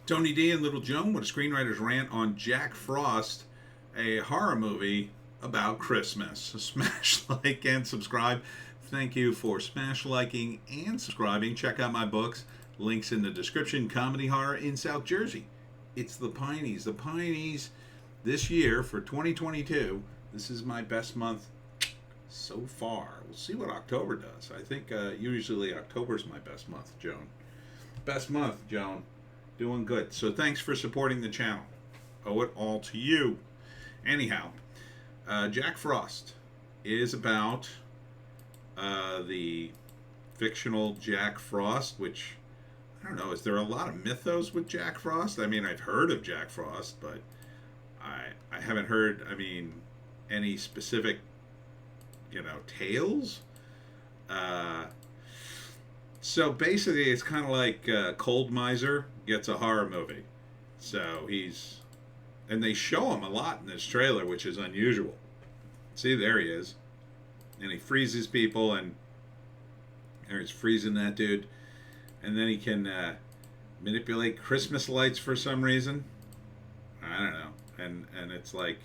Tony D and Little Joan with a screenwriter's rant on Jack Frost, a horror movie about Christmas. Smash like and subscribe. Thank you for smash liking and subscribing. Check out my books. Links in the description. Comedy horror in South Jersey. It's the Pineys. The Pineys this year for 2022. This is my best month so far. We'll see what October does. I think usually October's my best month, Joan. Best month, Joan. Doing good. So thanks for supporting the channel. Owe it all to you. Anyhow, Jack Frost is about the fictional Jack Frost, which, I don't know, is there a lot of mythos with Jack Frost? I mean, I've heard of Jack Frost, but I haven't heard, any specific, tales. So basically, it's kind of like Cold Miser gets a horror movie. So and they show him a lot in this trailer, which is unusual. See, there he is. And he freezes people, and there he's freezing that dude. And then he can manipulate Christmas lights for some reason. I don't know. And it's like,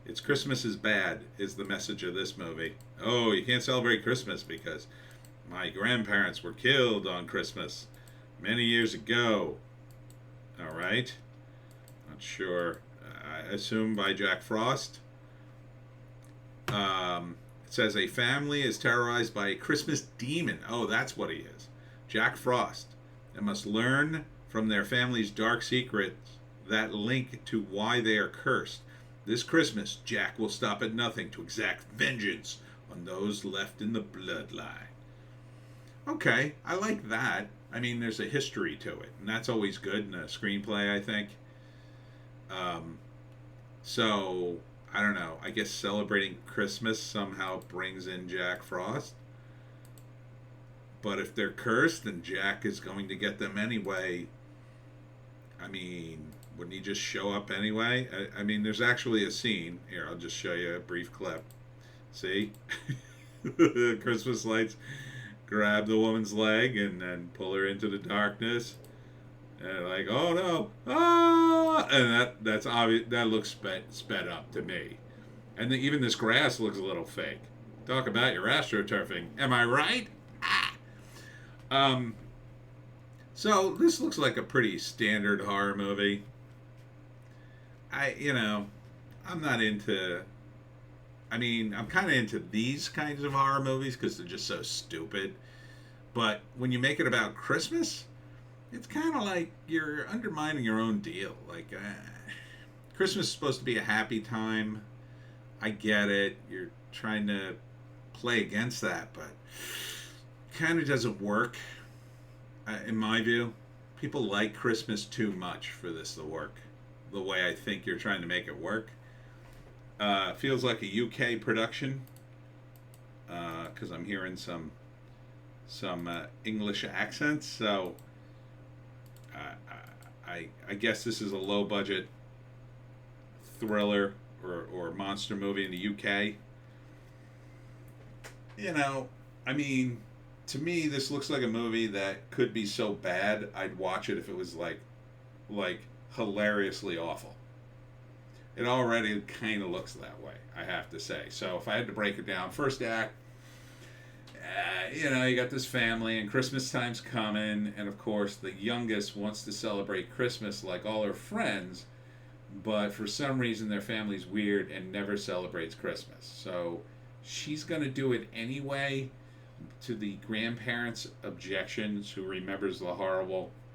it's Christmas is bad, is the message of this movie. Oh, you can't celebrate Christmas because my grandparents were killed on Christmas many years ago. All right. Not sure. I assume by Jack Frost. It says a family is terrorized by a Christmas demon. Oh, that's what he is. Jack Frost. And must learn from their family's dark secrets that link to why they are cursed. This Christmas, Jack will stop at nothing to exact vengeance on those left in the bloodline. Okay, I like that. I mean, there's a history to it, and that's always good in a screenplay, I think. So, I don't know. I guess celebrating Christmas somehow brings in Jack Frost. But if they're cursed, then Jack is going to get them anyway. I mean, wouldn't he just show up anyway? I mean, there's actually a scene. Here, I'll just show you a brief clip. See? Christmas lights grab the woman's leg and then pull her into the darkness. And like, oh no, ah! And that's obvious. That looks sped up to me. And then even this grass looks a little fake. Talk about your astroturfing. Am I right? Ah. So this looks like a pretty standard horror movie. I'm not into. I'm kind of into these kinds of horror movies because they're just so stupid. But when you make it about Christmas, it's kind of like you're undermining your own deal. Like, Christmas is supposed to be a happy time. I get it. You're trying to play against that, but kind of doesn't work, in my view. People like Christmas too much for this to work the way I think you're trying to make it work. Feels like a UK production because I'm hearing some English accents. So I guess this is a low budget thriller or monster movie in the UK. To me, this looks like a movie that could be so bad I'd watch it if it was like hilariously awful. It already kind of looks that way, I have to say. So if I had to break it down, first act, you got this family, and Christmas time's coming, and of course the youngest wants to celebrate Christmas like all her friends, but for some reason their family's weird and never celebrates Christmas. So she's going to do it anyway, to the grandparents' objections, who remembers the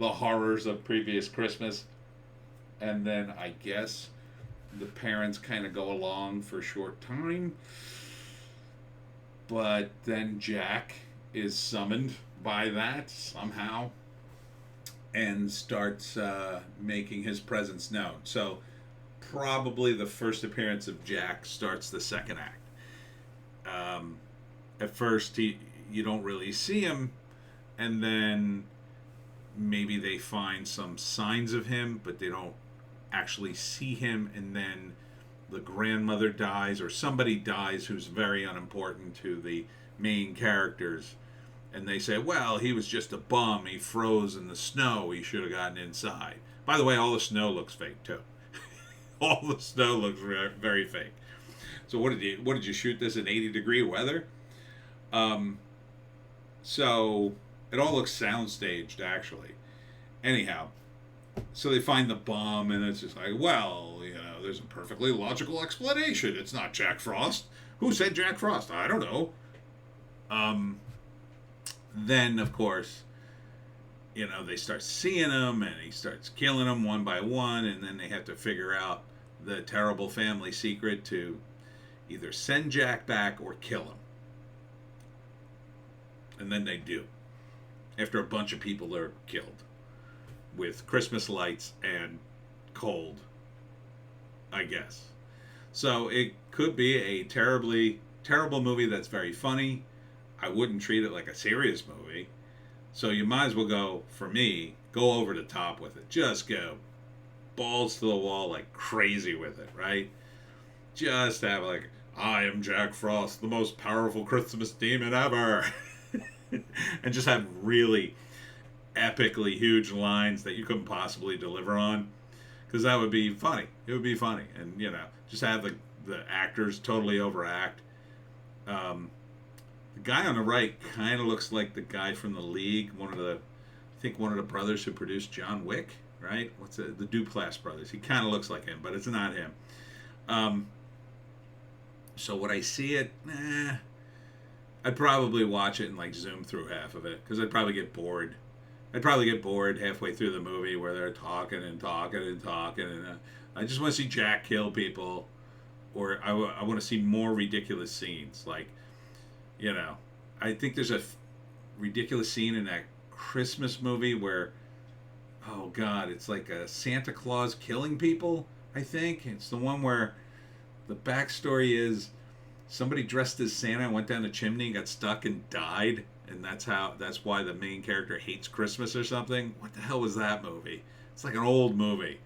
horrors of previous Christmas. And then I guess the parents kind of go along for a short time, but then Jack is summoned by that somehow and starts making his presence known. So probably the first appearance of Jack starts the second act. At first you don't really see him, and then maybe they find some signs of him, but they don't actually see him, and then the grandmother dies, or somebody dies who's very unimportant to the main characters, And they say, well, he was just a bum. He froze in the snow. He should have gotten inside. By the way, all the snow looks fake too. All the snow looks very fake. So what did you shoot this in 80-degree weather? So it all looks soundstaged actually. Anyhow, so they find the bomb, and it's just like, well, there's a perfectly logical explanation. It's not Jack Frost. Who said Jack Frost? I don't know. Then, of course, they start seeing him, and he starts killing them one by one, and then they have to figure out the terrible family secret to either send Jack back or kill him. And then they do, after a bunch of people are killed with Christmas lights and cold, I guess. So it could be a terrible movie that's very funny. I wouldn't treat it like a serious movie. So you might as well go over the top with it. Just go balls to the wall like crazy with it, right? Just have like, I am Jack Frost, the most powerful Christmas demon ever. And just have really epically huge lines that you couldn't possibly deliver on. Because that would be funny. It would be funny. And, just have the actors totally overact. The guy on the right kind of looks like the guy from The League. I think one of the brothers who produced John Wick, right? The Duplass brothers. He kind of looks like him, but it's not him. So would I see it? Nah. I'd probably watch it and zoom through half of it, because I'd probably get bored. I'd probably get bored halfway through the movie where they're talking and talking and talking, and I just want to see Jack kill people, or I want to see more ridiculous scenes. I think there's a ridiculous scene in that Christmas movie where, oh God, it's like a Santa Claus killing people, I think. It's the one where the backstory is somebody dressed as Santa went down the chimney, got stuck, and died. And that's why the main character hates Christmas or something. What the hell was that movie? It's like an old movie.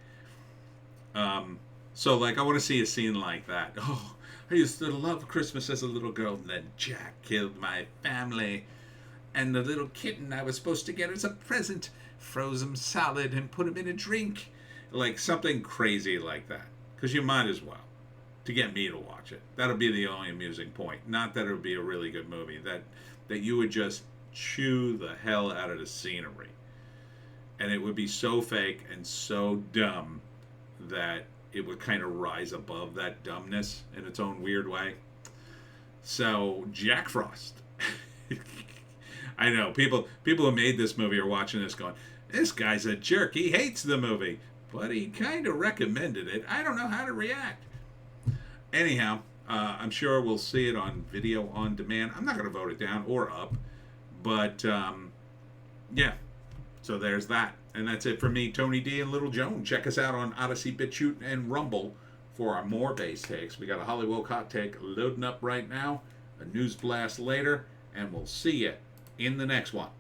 So I want to see a scene like that. Oh, I used to love Christmas as a little girl, and then Jack killed my family. And the little kitten I was supposed to get as a present froze him solid and put him in a drink. Something crazy like that. Because you might as well, to get me to watch it. That'll be the only amusing point. Not that it would be a really good movie. That you would just chew the hell out of the scenery. And it would be so fake and so dumb that it would kind of rise above that dumbness in its own weird way. So, Jack Frost. I know, people who made this movie are watching this going, this guy's a jerk. He hates the movie. But he kind of recommended it. I don't know how to react. Anyhow, I'm sure we'll see it on video on demand. I'm not going to vote it down or up. But, yeah. So there's that. And that's it for me, Tony D and Little Joan. Check us out on Odysee, Bitchute, and Rumble for our more bass takes. We got a Hollywoke hot take loading up right now. A news blast later. And we'll see you in the next one.